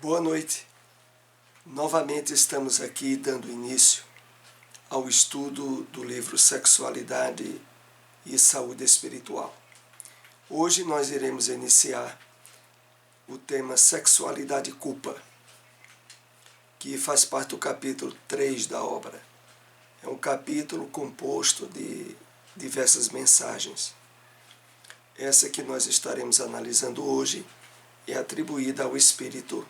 Boa noite. Novamente estamos aqui dando início ao estudo do livro Sexualidade e Saúde Espiritual. Hoje nós iremos iniciar o tema Sexualidade e Culpa, que faz parte do capítulo 3 da obra. É um capítulo composto de diversas mensagens. Essa que nós estaremos analisando hoje é atribuída ao espírito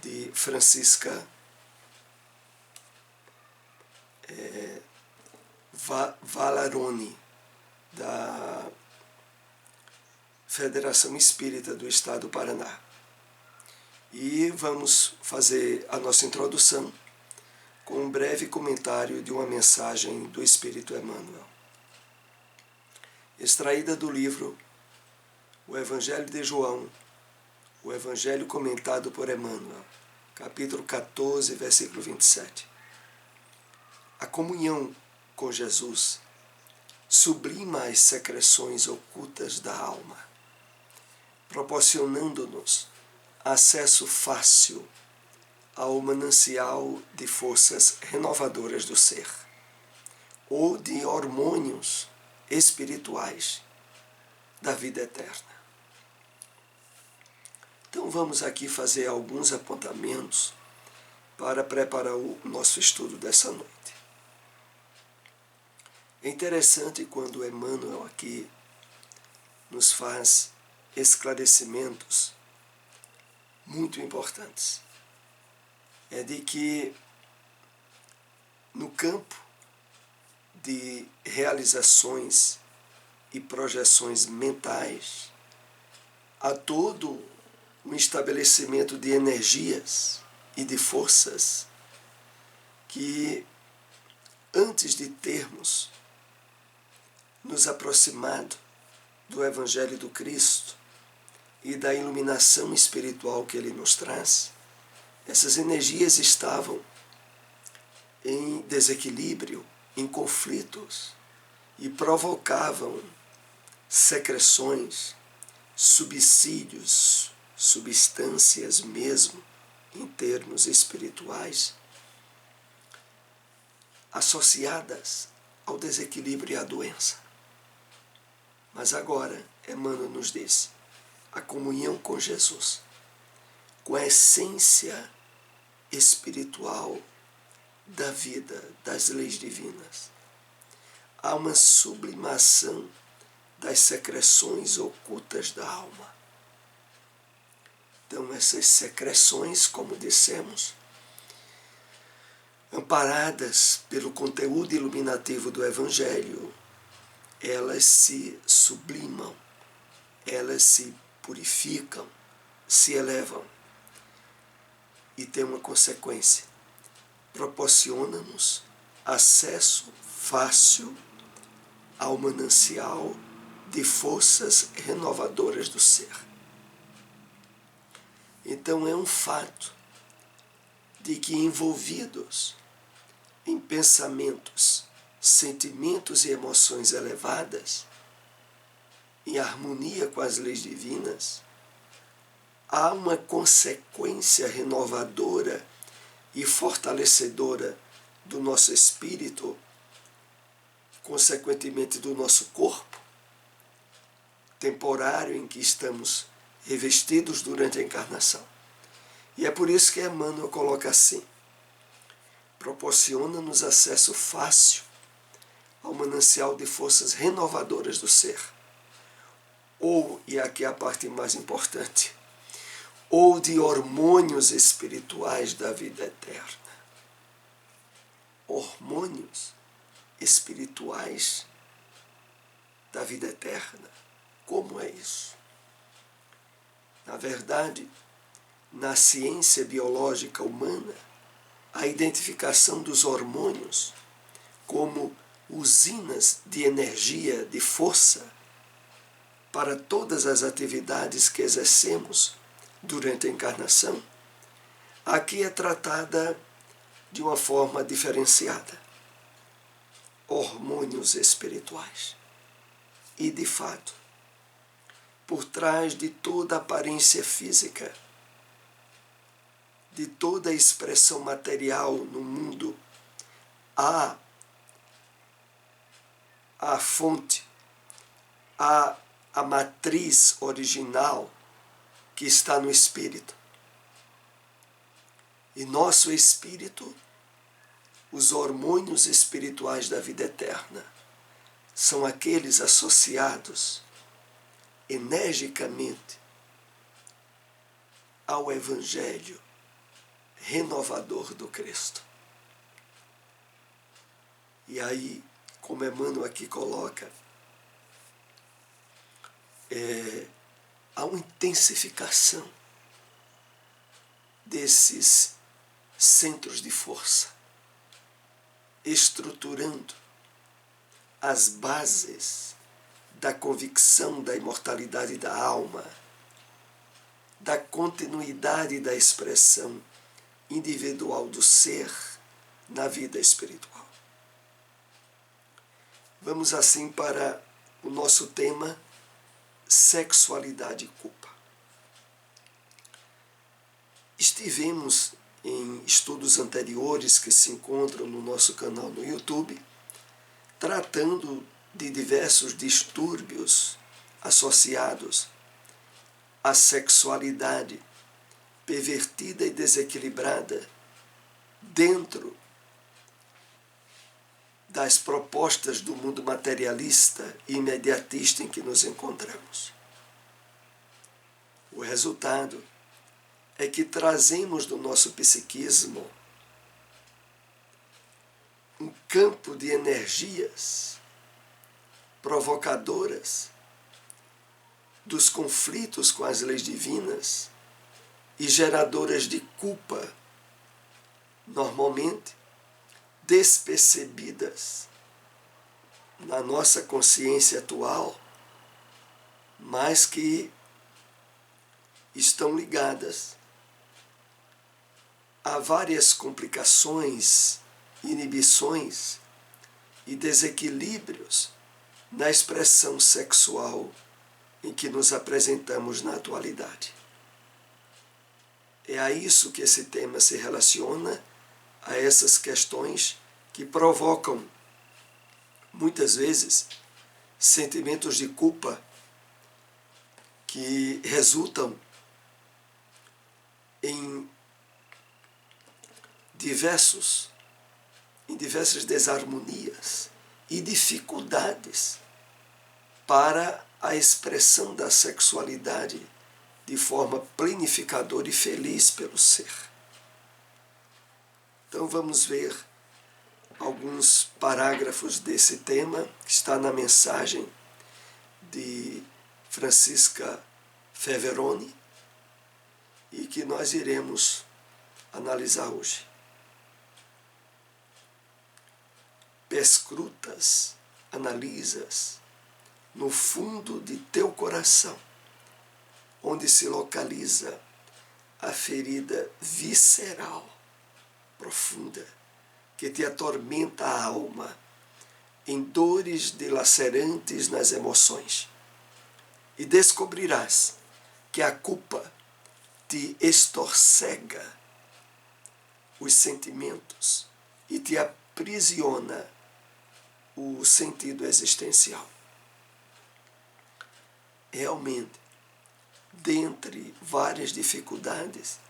de Francisca Valaroni, da Federação Espírita do Estado do Paraná. E vamos fazer a nossa introdução com um breve comentário de uma mensagem do Espírito Emmanuel, extraída do livro O Evangelho de João, o Evangelho comentado por Emmanuel, capítulo 14, versículo 27. A comunhão com Jesus sublima as secreções ocultas da alma, proporcionando-nos acesso fácil ao manancial de forças renovadoras do ser, ou de hormônios espirituais da vida eterna. Então vamos aqui fazer alguns apontamentos para preparar o nosso estudo dessa noite. É interessante quando Emmanuel aqui nos faz esclarecimentos muito importantes. É de que no campo de realizações e projeções mentais há todo um estabelecimento de energias e de forças que, antes de termos nos aproximado do Evangelho do Cristo e da iluminação espiritual que Ele nos traz, essas energias estavam em desequilíbrio, em conflitos, e provocavam secreções, subsídios, substâncias mesmo, em termos espirituais, associadas ao desequilíbrio e à doença. Mas agora, Emmanuel nos diz, a comunhão com Jesus, com a essência espiritual da vida, das leis divinas, há uma sublimação das secreções ocultas da alma. Então, essas secreções, como dissemos, amparadas pelo conteúdo iluminativo do Evangelho, elas se sublimam, elas se purificam, se elevam. E tem uma consequência: proporciona-nos acesso fácil ao manancial de forças renovadoras do ser. Então é um fato de que, envolvidos em pensamentos, sentimentos e emoções elevadas, em harmonia com as leis divinas, há uma consequência renovadora e fortalecedora do nosso espírito, consequentemente do nosso corpo, temporário em que estamos revestidos durante a encarnação. E é por isso que Emmanuel coloca assim: proporciona-nos acesso fácil ao manancial de forças renovadoras do ser. Ou, e aqui é a parte mais importante, ou de hormônios espirituais da vida eterna. Hormônios espirituais da vida eterna. Como é isso? Na verdade, na ciência biológica humana, a identificação dos hormônios como usinas de energia, de força, para todas as atividades que exercemos durante a encarnação, aqui é tratada de uma forma diferenciada. Hormônios espirituais. E, de fato, por trás de toda a aparência física, de toda a expressão material no mundo, há a fonte, há a matriz original que está no espírito. E nosso espírito, os hormônios espirituais da vida eterna, são aqueles associados energicamente ao Evangelho renovador do Cristo. E aí, como Emmanuel aqui coloca, há uma intensificação desses centros de força, estruturando as bases da convicção da imortalidade da alma, da continuidade da expressão individual do ser na vida espiritual. Vamos assim para o nosso tema, sexualidade e culpa. Estivemos em estudos anteriores que se encontram no nosso canal no YouTube, tratando de diversos distúrbios associados à sexualidade pervertida e desequilibrada dentro das propostas do mundo materialista e imediatista em que nos encontramos. O resultado é que trazemos do nosso psiquismo um campo de energias provocadoras dos conflitos com as leis divinas e geradoras de culpa, normalmente despercebidas na nossa consciência atual, mas que estão ligadas a várias complicações, inibições e desequilíbrios na expressão sexual em que nos apresentamos na atualidade. É a isso que esse tema se relaciona, a essas questões que provocam, muitas vezes, sentimentos de culpa que resultam em diversas desarmonias e dificuldades para a expressão da sexualidade de forma planificadora e feliz pelo ser. Então vamos ver alguns parágrafos desse tema que está na mensagem de Francisca Feveroni e que nós iremos analisar hoje. Perscrutas, analisas no fundo de teu coração, onde se localiza a ferida visceral, profunda, que te atormenta a alma, em dores dilacerantes nas emoções. E descobrirás que a culpa te estorcega os sentimentos e te aprisiona o sentido existencial. Realmente, dentre várias dificuldades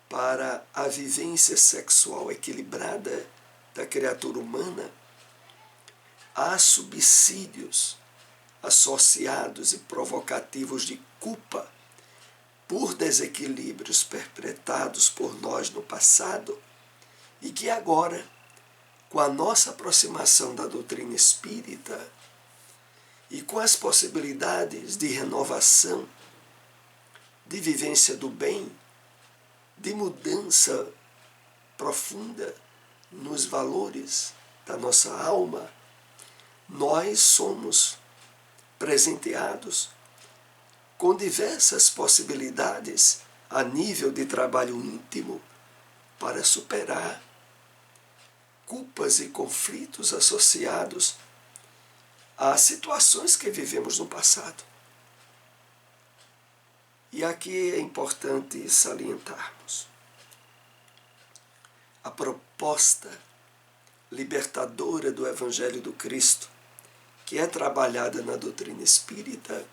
para a vivência sexual equilibrada da criatura humana, há subsídios associados e provocativos de culpa por desequilíbrios perpetrados por nós no passado e que agora, com a nossa aproximação da doutrina espírita e com as possibilidades de renovação, de vivência do bem, de mudança profunda nos valores da nossa alma, nós somos presenteados com diversas possibilidades a nível de trabalho íntimo para superar culpas e conflitos associados a situações que vivemos no passado. E aqui é importante salientarmos: a proposta libertadora do Evangelho do Cristo, que é trabalhada na doutrina espírita,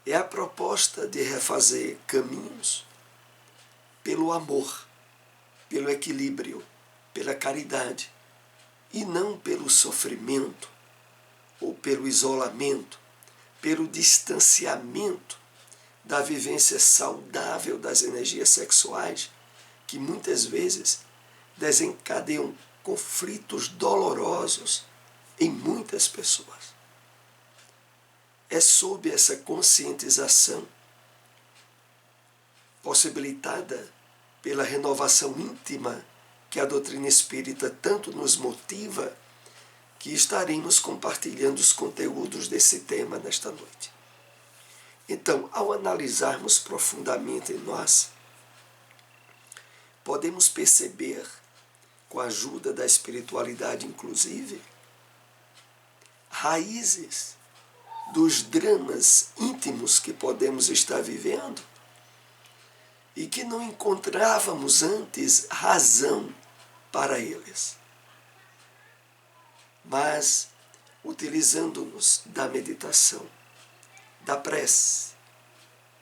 é a proposta de refazer caminhos pelo amor, pelo equilíbrio, pela caridade, e não pelo sofrimento ou pelo isolamento, pelo distanciamento da vivência saudável das energias sexuais, que muitas vezes desencadeiam conflitos dolorosos em muitas pessoas. É sob essa conscientização, possibilitada pela renovação íntima que a doutrina espírita tanto nos motiva, que estaremos compartilhando os conteúdos desse tema nesta noite. Então, ao analisarmos profundamente em nós, podemos perceber, com a ajuda da espiritualidade inclusive, raízes dos dramas íntimos que podemos estar vivendo e que não encontrávamos antes razão para eles. Mas, utilizando-nos da meditação, da prece,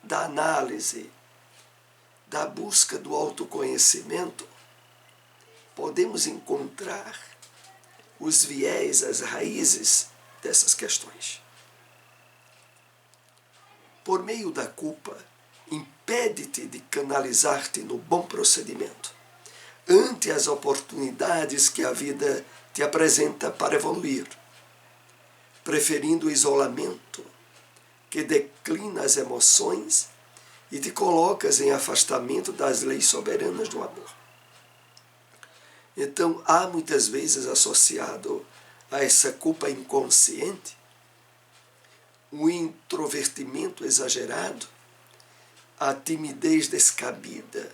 da análise, da busca do autoconhecimento, podemos encontrar os viés, as raízes dessas questões. Por meio da culpa, impede-te de canalizar-te no bom procedimento, ante as oportunidades que a vida te apresenta para evoluir, preferindo o isolamento, que declina as emoções e te colocas em afastamento das leis soberanas do amor. Então, há muitas vezes associado a essa culpa inconsciente o introvertimento exagerado, a timidez descabida,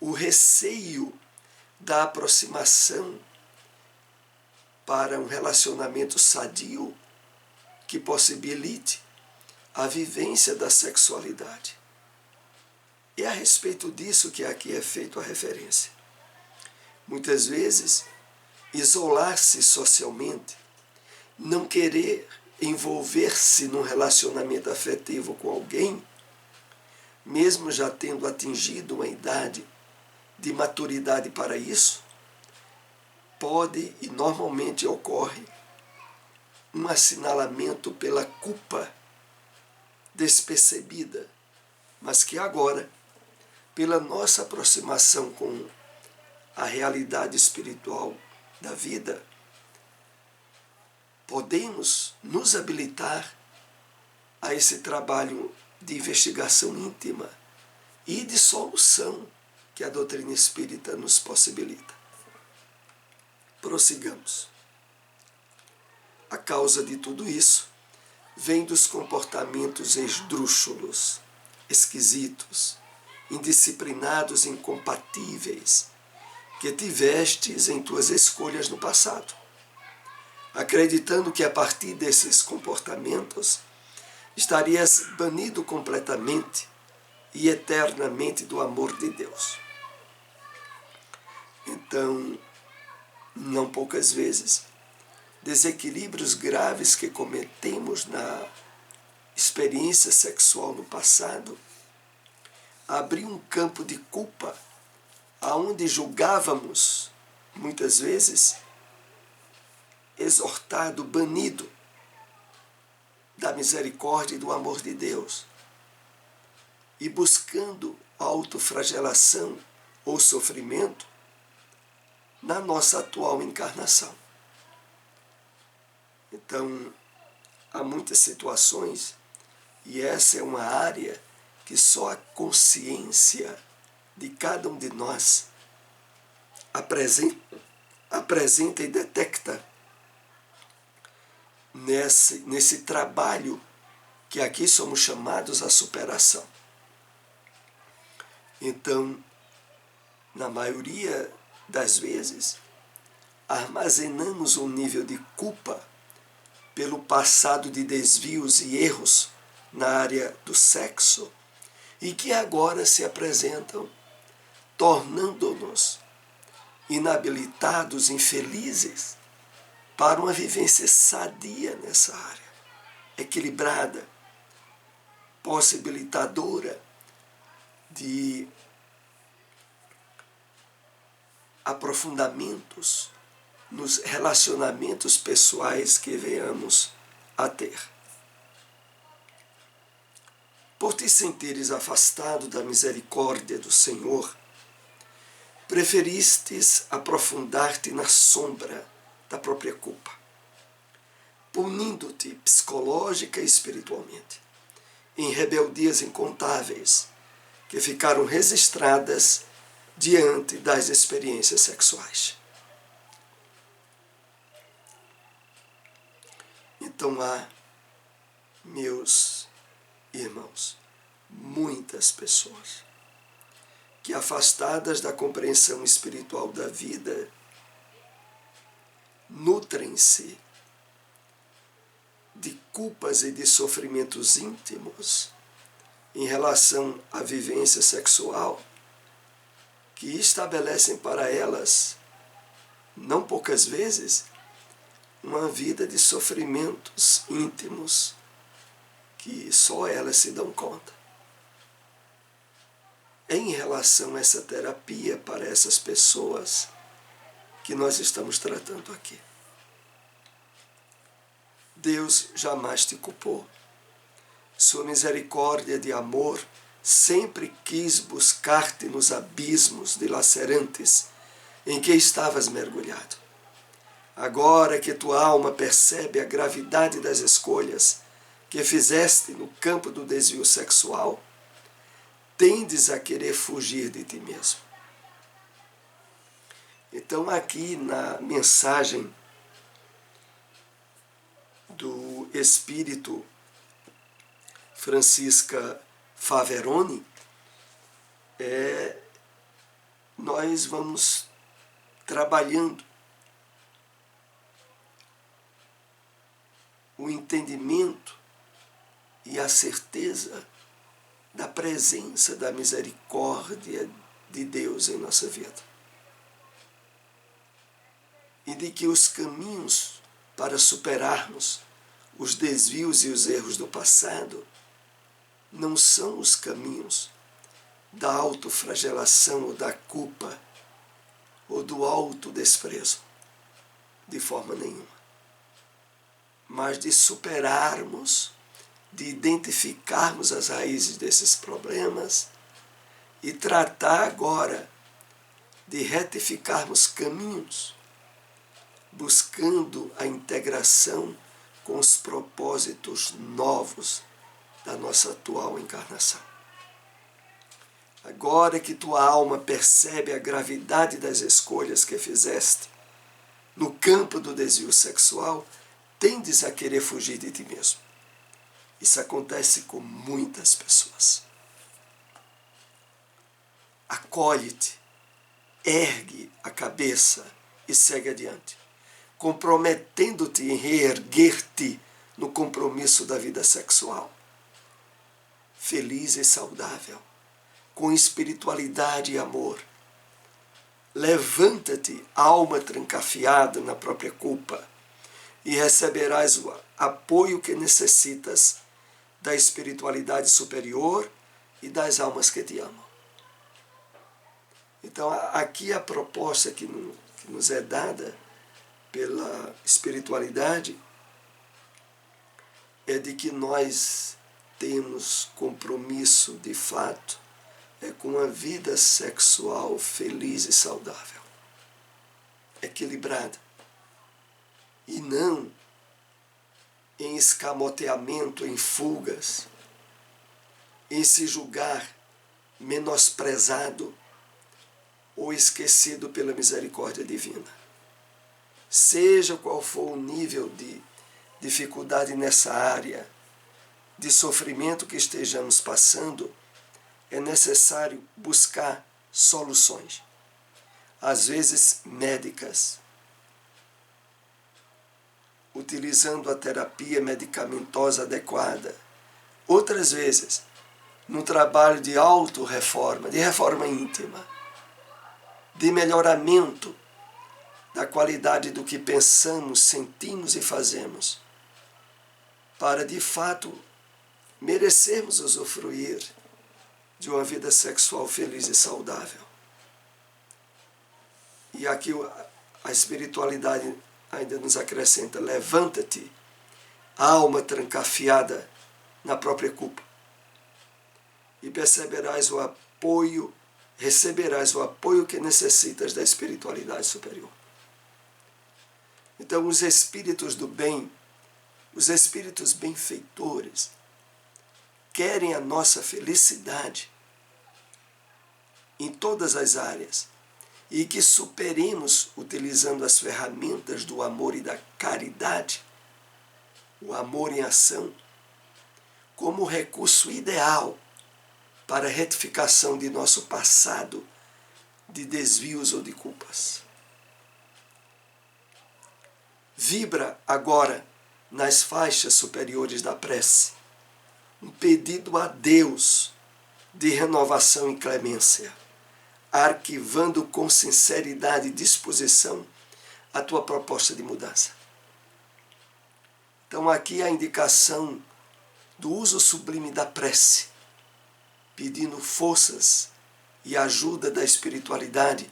o receio da aproximação para um relacionamento sadio que possibilite a vivência da sexualidade. É a respeito disso que aqui é feita a referência. Muitas vezes, isolar-se socialmente, não querer envolver-se num relacionamento afetivo com alguém, mesmo já tendo atingido uma idade de maturidade para isso, pode e normalmente ocorre um assinalamento pela culpa despercebida, mas que agora, pela nossa aproximação com a realidade espiritual da vida, podemos nos habilitar a esse trabalho de investigação íntima e de solução que a doutrina espírita nos possibilita. Prossigamos. A causa de tudo isso vem dos comportamentos esdrúxulos, esquisitos, indisciplinados, incompatíveis, que tivestes em tuas escolhas no passado, acreditando que a partir desses comportamentos estarias banido completamente e eternamente do amor de Deus. Então, não poucas vezes, desequilíbrios graves que cometemos na experiência sexual no passado abriu um campo de culpa aonde julgávamos, muitas vezes, exortado, banido da misericórdia e do amor de Deus, e buscando autoflagelação ou sofrimento na nossa atual encarnação. Então, há muitas situações, e essa é uma área que só a consciência de cada um de nós apresenta e detecta nesse trabalho que aqui somos chamados à superação. Então, na maioria das vezes, armazenamos um nível de culpa pelo passado de desvios e erros na área do sexo e que agora se apresentam tornando-nos inabilitados, infelizes, para uma vivência sadia nessa área, equilibrada, possibilitadora de aprofundamentos nos relacionamentos pessoais que venhamos a ter. Por te sentires afastado da misericórdia do Senhor, preferistes aprofundar-te na sombra da própria culpa, punindo-te psicológica e espiritualmente, em rebeldias incontáveis que ficaram registradas diante das experiências sexuais. Então há, meus irmãos, muitas pessoas que, afastadas da compreensão espiritual da vida, nutrem-se de culpas e de sofrimentos íntimos em relação à vivência sexual, que estabelecem para elas, não poucas vezes, uma vida de sofrimentos íntimos que só elas se dão conta. Em relação a essa terapia para essas pessoas que nós estamos tratando aqui, Deus jamais te culpou. Sua misericórdia de amor sempre quis buscar-te nos abismos dilacerantes em que estavas mergulhado. Agora que tua alma percebe a gravidade das escolhas que fizeste no campo do desvio sexual, tendes a querer fugir de ti mesmo. Então, aqui na mensagem do Espírito Francisca Faveroni, nós vamos trabalhando o entendimento e a certeza da presença da misericórdia de Deus em nossa vida. E de que os caminhos para superarmos os desvios e os erros do passado não são os caminhos da autoflagelação ou da culpa ou do autodesprezo, de forma nenhuma, mas de superarmos, de identificarmos as raízes desses problemas e tratar agora de retificarmos caminhos, buscando a integração com os propósitos novos da nossa atual encarnação. Agora que tua alma percebe a gravidade das escolhas que fizeste no campo do desvio sexual, tendes a querer fugir de ti mesmo. Isso acontece com muitas pessoas. Acolhe-te, ergue a cabeça e segue adiante, comprometendo-te em reerguer-te no compromisso da vida sexual, feliz e saudável, com espiritualidade e amor. Levanta-te, alma trancafiada na própria culpa, e receberás o apoio que necessitas da espiritualidade superior e das almas que te amam. Então, aqui a proposta que nos é dada pela espiritualidade é de que nós temos compromisso, de fato, com uma vida sexual feliz e saudável, equilibrada, e não em escamoteamento, em fugas, em se julgar menosprezado ou esquecido pela misericórdia divina. Seja qual for o nível de dificuldade nessa área, de sofrimento que estejamos passando, é necessário buscar soluções, às vezes médicas, utilizando a terapia medicamentosa adequada, outras vezes no trabalho de autorreforma, de reforma íntima, de melhoramento da qualidade do que pensamos, sentimos e fazemos, para de fato merecermos usufruir de uma vida sexual feliz e saudável. E aqui a espiritualidade ainda nos acrescenta: levanta-te, alma trancafiada na própria culpa, e receberás o apoio que necessitas da espiritualidade superior. Então, os espíritos do bem, os espíritos benfeitores, querem a nossa felicidade em todas as áreas, e que superemos utilizando as ferramentas do amor e da caridade, o amor em ação, como recurso ideal para a retificação de nosso passado de desvios ou de culpas. Vibra agora nas faixas superiores da prece um pedido a Deus de renovação e clemência, arquivando com sinceridade e disposição a tua proposta de mudança. Então aqui a indicação do uso sublime da prece, pedindo forças e ajuda da espiritualidade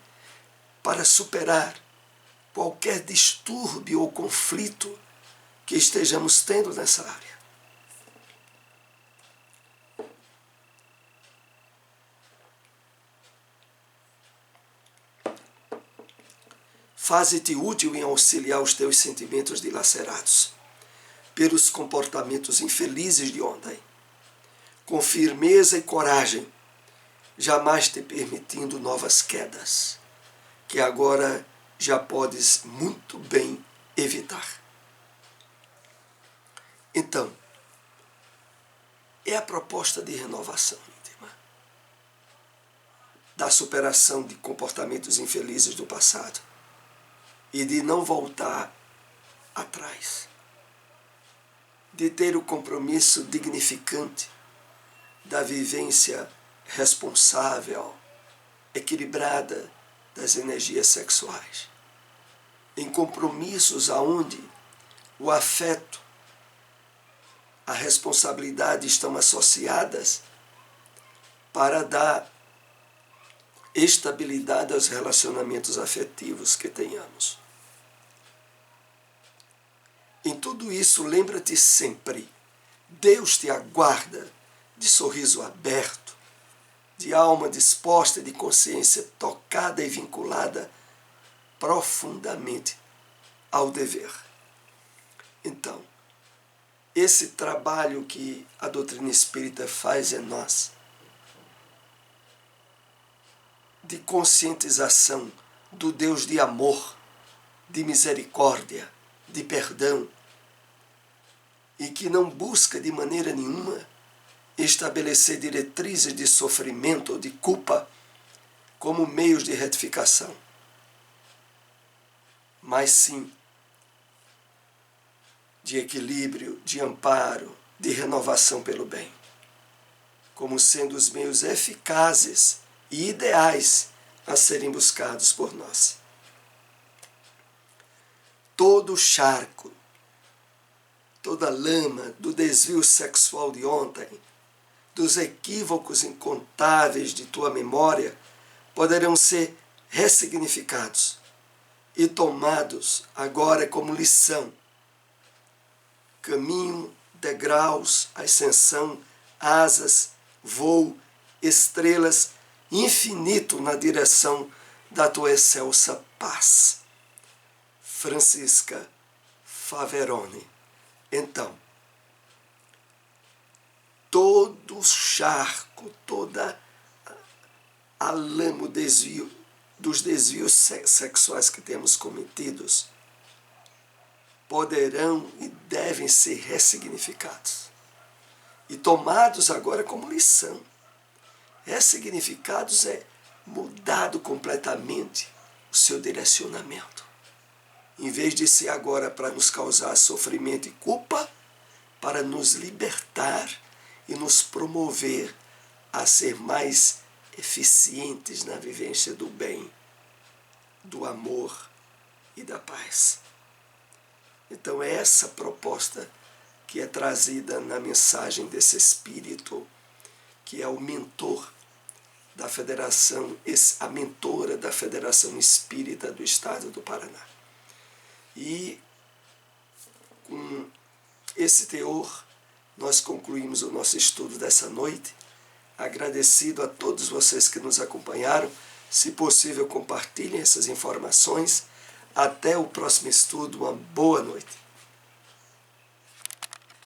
para superar qualquer distúrbio ou conflito que estejamos tendo nessa área. Faze-te útil em auxiliar os teus sentimentos dilacerados pelos comportamentos infelizes de ontem, com firmeza e coragem, jamais te permitindo novas quedas, que agora já podes muito bem evitar. Então, é a proposta de renovação íntima, da superação de comportamentos infelizes do passado e de não voltar atrás, de ter o compromisso dignificante da vivência responsável, equilibrada das energias sexuais, em compromissos aonde o afeto, a responsabilidade estão associadas para dar estabilidade aos relacionamentos afetivos que tenhamos. Em tudo isso, lembra-te sempre, Deus te aguarda de sorriso aberto, de alma disposta e de consciência tocada e vinculada profundamente ao dever. Então, esse trabalho que a doutrina espírita faz em nós, de conscientização do Deus de amor, de misericórdia, de perdão, e que não busca de maneira nenhuma estabelecer diretrizes de sofrimento ou de culpa como meios de retificação, mas sim de equilíbrio, de amparo, de renovação pelo bem, como sendo os meios eficazes e ideais a serem buscados por nós. Todo o charco, toda a lama do desvio sexual de ontem, dos equívocos incontáveis de tua memória, poderão ser ressignificados e tomados agora como lição, caminho, degraus, ascensão, asas, voo, estrelas, infinito na direção da tua excelsa paz. Francisca Faveroni. Então, todo o charco, toda a lama, o desvio, dos desvios sexuais que temos cometidos, poderão e devem ser ressignificados e tomados agora como lição. Ressignificados é mudado completamente o seu direcionamento. Em vez de ser agora para nos causar sofrimento e culpa, para nos libertar e nos promover a ser mais eficientes na vivência do bem do amor e da paz. Então é essa proposta que é trazida na mensagem desse Espírito, que é o mentor da Federação, a mentora da Federação Espírita do Estado do Paraná. E com esse teor, nós concluímos o nosso estudo dessa noite, agradecido a todos vocês que nos acompanharam. Se possível, compartilhem essas informações. Até o próximo estudo. Uma boa noite.